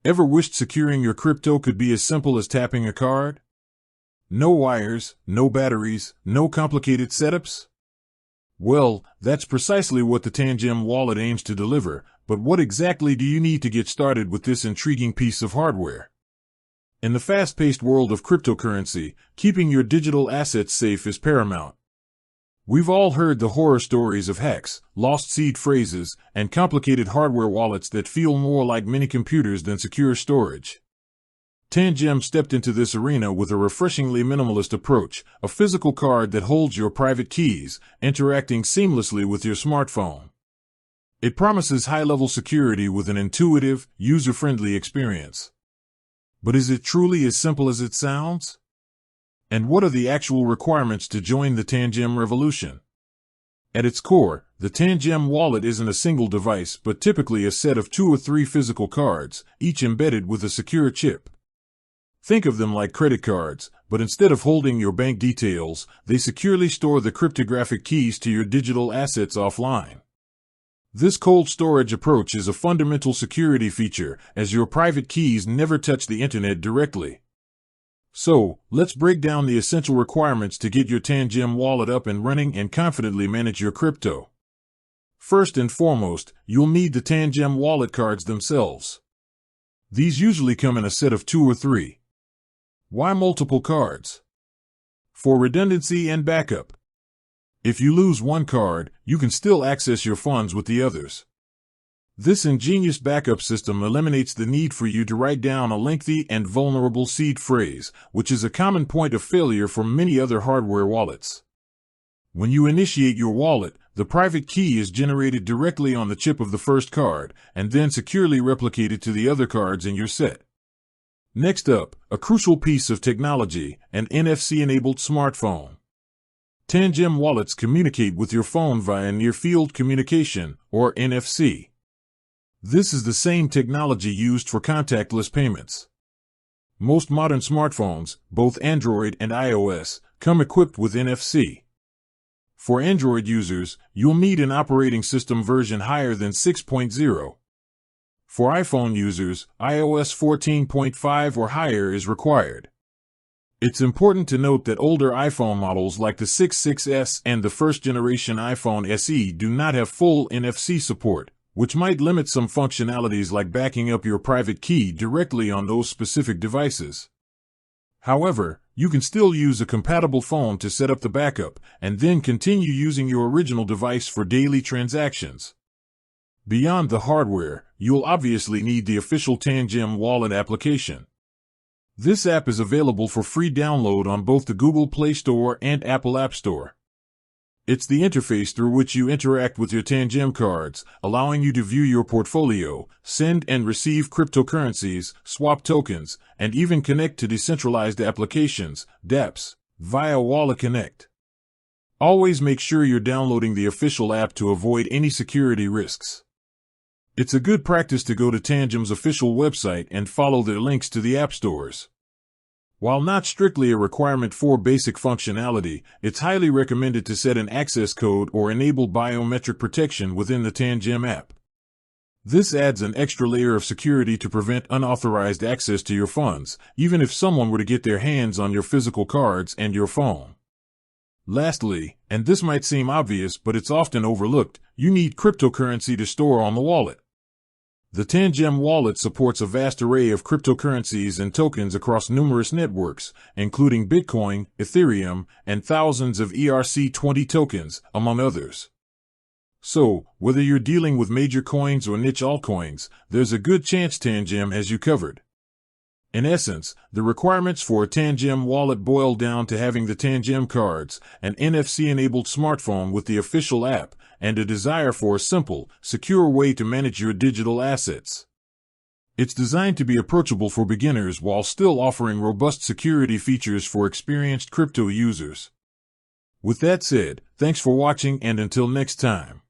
Ever wished securing your crypto could be as simple as tapping a card? No wires, no batteries, no complicated setups? Well, that's precisely what the Tangem wallet aims to deliver, but what exactly do you need to get started with this intriguing piece of hardware? In the fast-paced world of cryptocurrency, keeping your digital assets safe is paramount. We've all heard the horror stories of hacks, lost seed phrases, and complicated hardware wallets that feel more like mini-computers than secure storage. Tangem stepped into this arena with a refreshingly minimalist approach, a physical card that holds your private keys, interacting seamlessly with your smartphone. It promises high-level security with an intuitive, user-friendly experience. But is it truly as simple as it sounds? And what are the actual requirements to join the Tangem revolution? At its core, the Tangem wallet isn't a single device but typically a set of 2 or 3 physical cards, each embedded with a secure chip. Think of them like credit cards, but instead of holding your bank details, they securely store the cryptographic keys to your digital assets offline. This cold storage approach is a fundamental security feature, as your private keys never touch the internet directly. So, let's break down the essential requirements to get your Tangem wallet up and running and confidently manage your crypto. First and foremost, you'll need the Tangem wallet cards themselves. These usually come in a set of 2 or 3. Why multiple cards? For redundancy and backup. If you lose one card, you can still access your funds with the others. This ingenious backup system eliminates the need for you to write down a lengthy and vulnerable seed phrase, which is a common point of failure for many other hardware wallets. When you initiate your wallet, the private key is generated directly on the chip of the first card, and then securely replicated to the other cards in your set. Next up, a crucial piece of technology, an NFC-enabled smartphone. Tangem wallets communicate with your phone via near-field communication, or NFC. This is the same technology used for contactless payments. Most modern smartphones, both Android and iOS, come equipped with NFC. For Android users, you'll need an operating system version higher than 6.0. For iPhone users, iOS 14.5 or higher is required. It's important to note that older iPhone models like the 6.6s and the first-generation iPhone SE do not have full NFC support, which might limit some functionalities like backing up your private key directly on those specific devices. However, you can still use a compatible phone to set up the backup, and then continue using your original device for daily transactions. Beyond the hardware, you'll obviously need the official Tangem wallet application. This app is available for free download on both the Google Play Store and Apple App Store. It's the interface through which you interact with your Tangem cards, allowing you to view your portfolio, send and receive cryptocurrencies, swap tokens, and even connect to decentralized applications, dApps, via Wallet Connect. Always make sure you're downloading the official app to avoid any security risks. It's a good practice to go to Tangem's official website and follow their links to the app stores. While not strictly a requirement for basic functionality, it's highly recommended to set an access code or enable biometric protection within the Tangem app. This adds an extra layer of security to prevent unauthorized access to your funds, even if someone were to get their hands on your physical cards and your phone. Lastly, and this might seem obvious but it's often overlooked, you need cryptocurrency to store on the wallet. The Tangem wallet supports a vast array of cryptocurrencies and tokens across numerous networks, including Bitcoin, Ethereum, and thousands of ERC20 tokens, among others. So, whether you're dealing with major coins or niche altcoins, there's a good chance Tangem has you covered. In essence, the requirements for a Tangem wallet boil down to having the Tangem cards, an NFC-enabled smartphone with the official app, and a desire for a simple, secure way to manage your digital assets. It's designed to be approachable for beginners while still offering robust security features for experienced crypto users. With that said, thanks for watching and until next time.